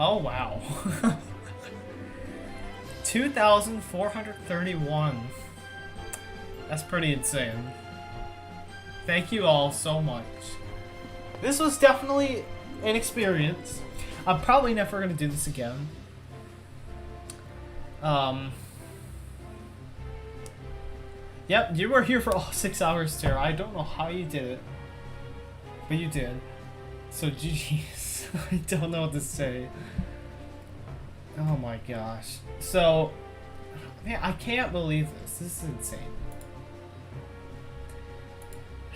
Oh wow. 2,431. That's pretty insane. Thank you all so much. This was definitely an experience. I'm probably never gonna do this again. Yep, you were here for all 6 hours, Tara. I don't know how you did it, but you did. So GG's. I don't know what to say. Oh my gosh. So, man, I can't believe this. This is insane.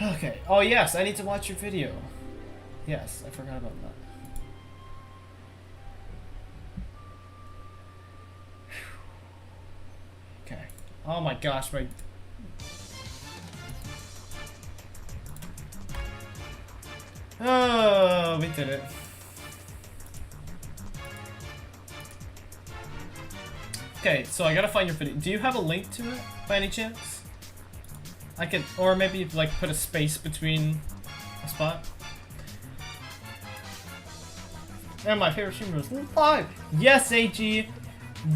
Okay. Oh yes, I need to watch your video. Yes, I forgot about that. Okay. Oh my gosh, my... Oh, we did it. Okay, so I gotta find your video. Do you have a link to it, by any chance? I could, or maybe like put a space between a spot. And my favorite streamer was 5. Yes, AG,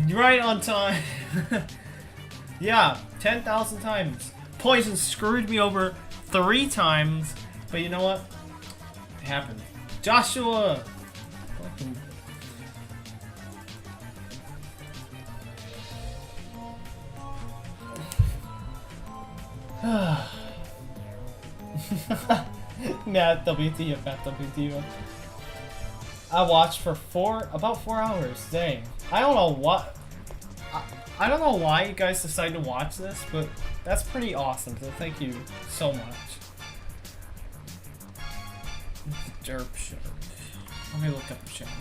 right on time. Yeah, 10,000 times. Poison screwed me over 3 times, but you know what? It happened. Joshua, welcome. Matt WTF, Matt WTF. I watched for about 4 hours. Dang. I don't know what. I don't know why you guys decided to watch this, but that's pretty awesome. So thank you so much. Derp shirt. Let me look up the channel.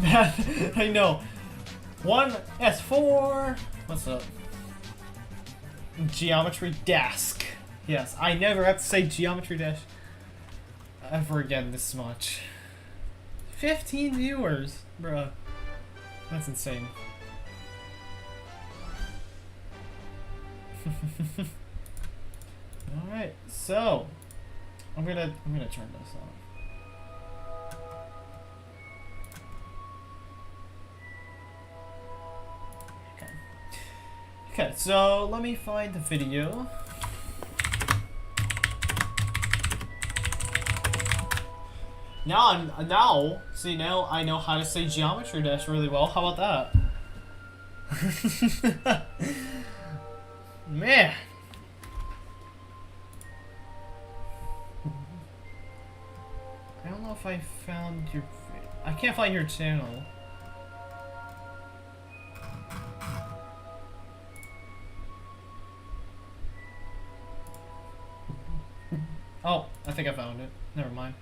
Matt, I know. 1S4. What's up? Geometry desk. Yes, I never have to say geometry desk ever again this much. 15 viewers, bruh. That's insane. All right, so I'm gonna turn this on. Okay, so let me find the video. See, now I know how to say geometry dash really well. How about that? Man. I don't know if I found your... I can't find your channel. Oh, I think I found it. Never mind.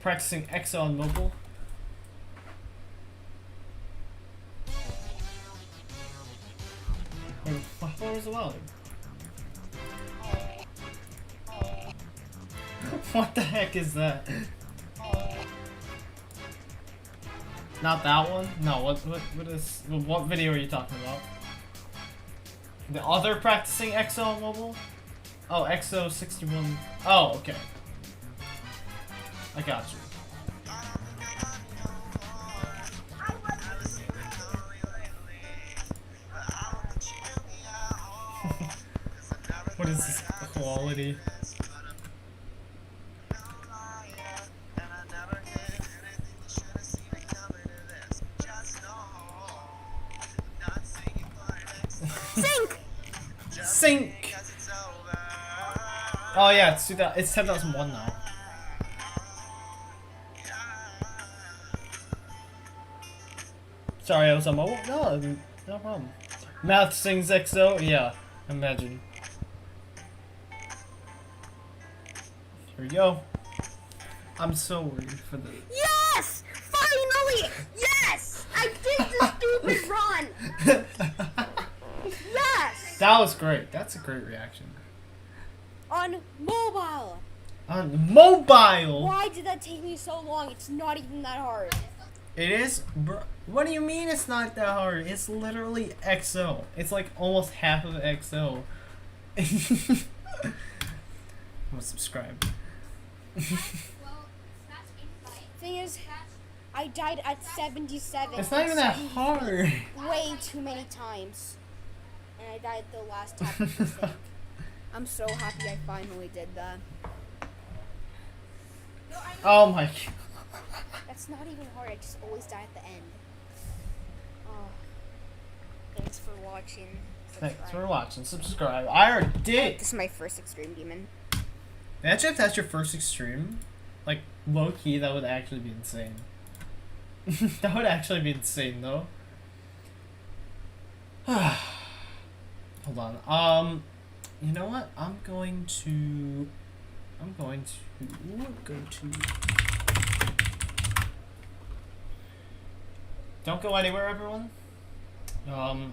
Practicing Excel on mobile. What was the wallet? What the heck is that? Not that one? No, what video are you talking about? The other practicing Excel on mobile? Oh, XO61. Oh, okay. I got you. What is this quality? Sync! Sync! Oh yeah, it's 10,001 now. Sorry, I was on mobile? No, no problem. Math sings XO? Yeah, imagine. Here we go. I'm so worried for the... Yes! Finally! Yes! I did the stupid run! Yes! That was great. That's a great reaction. On mobile! On mobile! Why did that take me so long? It's not even that hard. It is? Bro, what do you mean it's not that hard? It's literally XO. It's like almost half of XO. I'm gonna subscribe. Thing is, I died at 77. It's not even that hard. Way too many times. And I died the last time. I think. I'm so happy I finally did that. Oh my god. That's not even hard. I just always die at the end. Oh. Thanks for watching. Thanks for watching. Subscribe. I already did. This is my first extreme demon. Imagine if that's your first extreme. Like, low key, that would actually be insane. That would actually be insane, though. Hold on. You know what? I'm going to go to. Don't go anywhere, everyone. I'm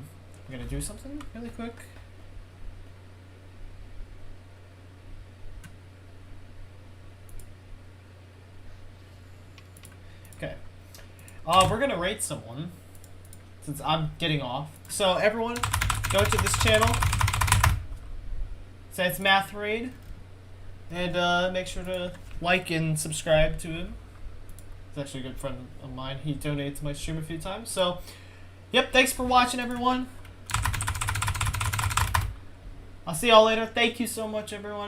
gonna do something really quick. Okay. We're gonna rate someone since I'm getting off. So everyone, go to this channel. Say it's Math Raid, and make sure to like and subscribe to him. He's actually a good friend of mine. He donated to my stream a few times. So, yep. Thanks for watching, everyone. I'll see y'all later. Thank you so much, everyone.